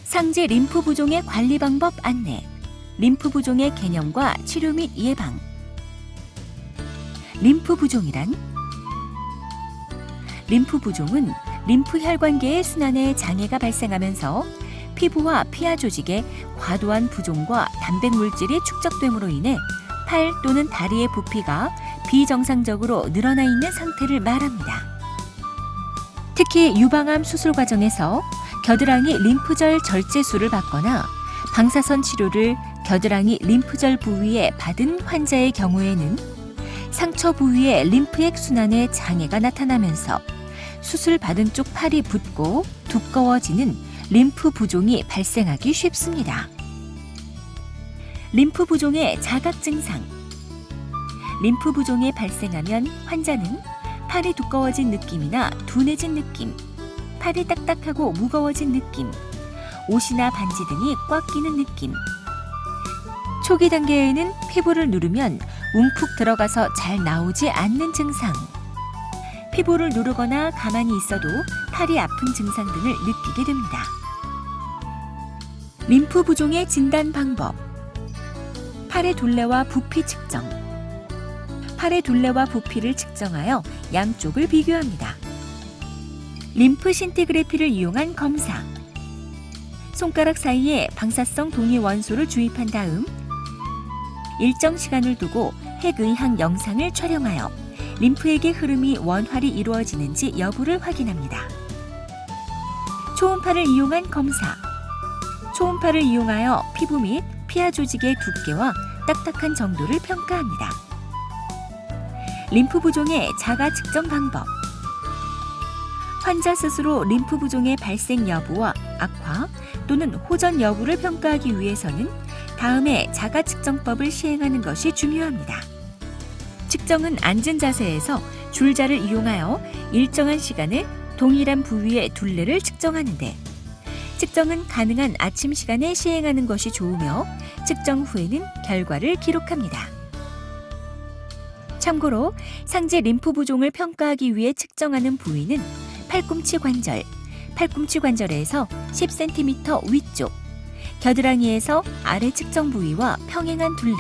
상제 림프 부종의 관리 방법 안내, 림프 부종의 개념과 치료 및 예방. 림프 부종이란? 림프 부종은 림프 혈관계의 순환에 장애가 발생하면서 피부와 피하 조직의 과도한 부종과 단백 물질이 축적됨으로 인해 팔 또는 다리의 부피가 비정상적으로 늘어나 있는 상태를 말합니다. 특히 유방암 수술 과정에서 겨드랑이 림프절 절제술을 받거나 방사선 치료를 겨드랑이 림프절 부위에 받은 환자의 경우에는 상처 부위의 림프액 순환에 장애가 나타나면서 수술 받은 쪽 팔이 붓고 두꺼워지는 림프 부종이 발생하기 쉽습니다. 림프 부종의 자각 증상. 림프 부종이 발생하면 환자는 팔이 두꺼워진 느낌이나 둔해진 느낌, 팔이 딱딱하고 무거워진 느낌, 옷이나 반지 등이 꽉 끼는 느낌. 초기 단계에는 피부를 누르면 움푹 들어가서 잘 나오지 않는 증상. 피부를 누르거나 가만히 있어도 팔이 아픈 증상 등을 느끼게 됩니다. 림프 부종의 진단 방법. 팔의 둘레와 부피 측정. 팔의 둘레와 부피를 측정하여 양쪽을 비교합니다. 림프 신티그래피를 이용한 검사. 손가락 사이에 방사성 동위 원소를 주입한 다음 일정 시간을 두고 핵의학 영상을 촬영하여 림프액의 흐름이 원활히 이루어지는지 여부를 확인합니다. 초음파를 이용한 검사. 초음파를 이용하여 피부 및 피하 조직의 두께와 딱딱한 정도를 평가합니다. 림프 부종의 자가 측정 방법. 환자 스스로 림프 부종의 발생 여부와 악화 또는 호전 여부를 평가하기 위해서는 다음의 자가 측정법을 시행하는 것이 중요합니다. 측정은 앉은 자세에서 줄자를 이용하여 일정한 시간에 동일한 부위의 둘레를 측정하는데, 측정은 가능한 아침 시간에 시행하는 것이 좋으며 측정 후에는 결과를 기록합니다. 참고로 상제 림프 부종을 평가하기 위해 측정하는 부위는 팔꿈치 관절, 팔꿈치 관절에서 10cm 위쪽, 겨드랑이에서 아래 측정 부위와 평행한 둘레,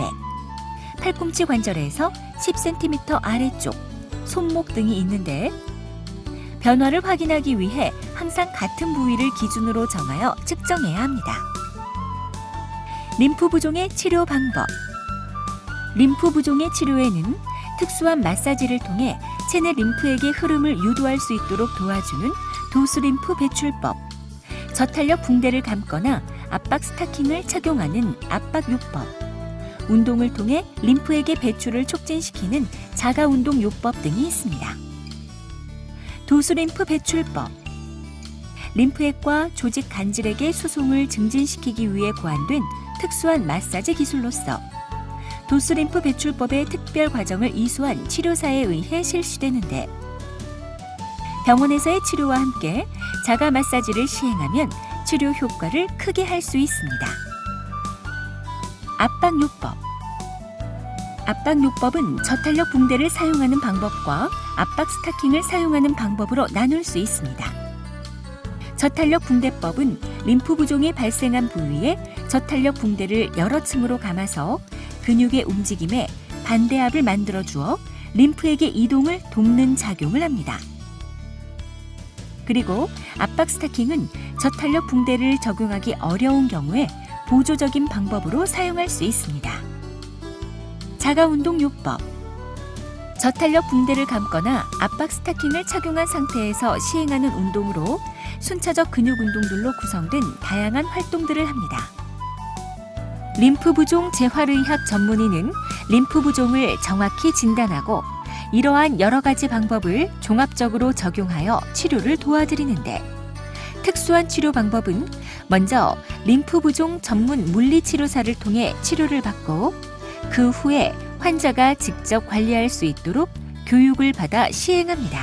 팔꿈치 관절에서 10cm 아래쪽, 손목 등이 있는데 변화를 확인하기 위해 항상 같은 부위를 기준으로 정하여 측정해야 합니다. 림프 부종의 치료 방법. 림프 부종의 치료에는 특수한 마사지를 통해 체내 림프액의 흐름을 유도할 수 있도록 도와주는 도수림프 배출법, 저탄력 붕대를 감거나 압박 스타킹을 착용하는 압박요법, 운동을 통해 림프액의 배출을 촉진시키는 자가운동요법 등이 있습니다. 도수림프 배출법. 림프액과 조직 간질액의 수송을 증진시키기 위해 고안된 특수한 마사지 기술로서 도수림프 배출법의 특별 과정을 이수한 치료사에 의해 실시되는데, 병원에서의 치료와 함께 자가 마사지를 시행하면 치료 효과를 크게 할 수 있습니다. 압박요법. 압박요법은 저탄력 붕대를 사용하는 방법과 압박 스타킹을 사용하는 방법으로 나눌 수 있습니다. 저탄력 붕대법은 림프 부종이 발생한 부위에 저탄력 붕대를 여러 층으로 감아서 근육의 움직임에 반대압을 만들어 주어 림프액의 이동을 돕는 작용을 합니다. 그리고 압박 스타킹은 저탄력 붕대를 적용하기 어려운 경우에 보조적인 방법으로 사용할 수 있습니다. 자가운동요법. 저탄력 붕대를 감거나 압박 스타킹을 착용한 상태에서 시행하는 운동으로 순차적 근육 운동들로 구성된 다양한 활동들을 합니다. 림프 부종 재활의학 전문의는 림프 부종을 정확히 진단하고 이러한 여러 가지 방법을 종합적으로 적용하여 치료를 도와드리는데, 특수한 치료 방법은 먼저 림프 부종 전문 물리치료사를 통해 치료를 받고 그 후에 환자가 직접 관리할 수 있도록 교육을 받아 시행합니다.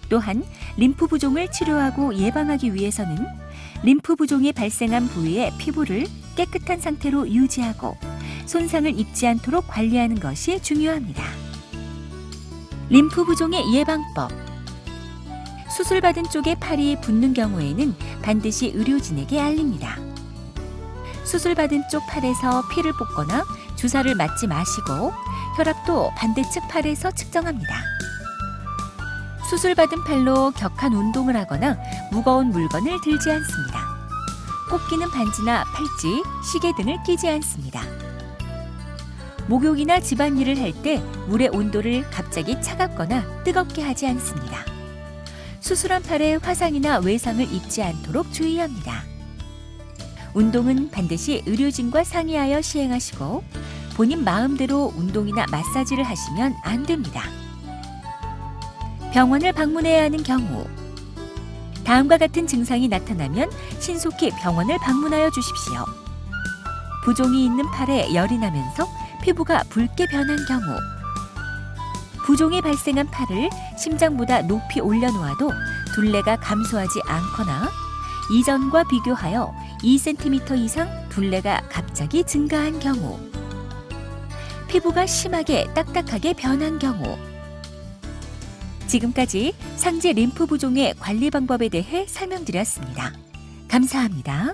또한 림프 부종을 치료하고 예방하기 위해서는 림프 부종이 발생한 부위의 피부를 깨끗한 상태로 유지하고 손상을 입지 않도록 관리하는 것이 중요합니다. 림프 부종의 예방법. 수술받은 쪽에 팔이 붓는 경우에는 반드시 의료진에게 알립니다. 수술받은 쪽 팔에서 피를 뽑거나 주사를 맞지 마시고 혈압도 반대측 팔에서 측정합니다. 수술받은 팔로 격한 운동을 하거나 무거운 물건을 들지 않습니다. 꼭 끼는 반지나 팔찌, 시계 등을 끼지 않습니다. 목욕이나 집안일을 할 때 물의 온도를 갑자기 차갑거나 뜨겁게 하지 않습니다. 수술한 팔에 화상이나 외상을 입지 않도록 주의합니다. 운동은 반드시 의료진과 상의하여 시행하시고 본인 마음대로 운동이나 마사지를 하시면 안 됩니다. 병원을 방문해야 하는 경우 다음과 같은 증상이 나타나면 신속히 병원을 방문하여 주십시오. 부종이 있는 팔에 열이 나면서 피부가 붉게 변한 경우, 부종이 발생한 팔을 심장보다 높이 올려놓아도 둘레가 감소하지 않거나 이전과 비교하여 2cm 이상 둘레가 갑자기 증가한 경우, 피부가 심하게 딱딱하게 변한 경우. 지금까지 상체 림프 부종의 관리 방법에 대해 설명드렸습니다. 감사합니다.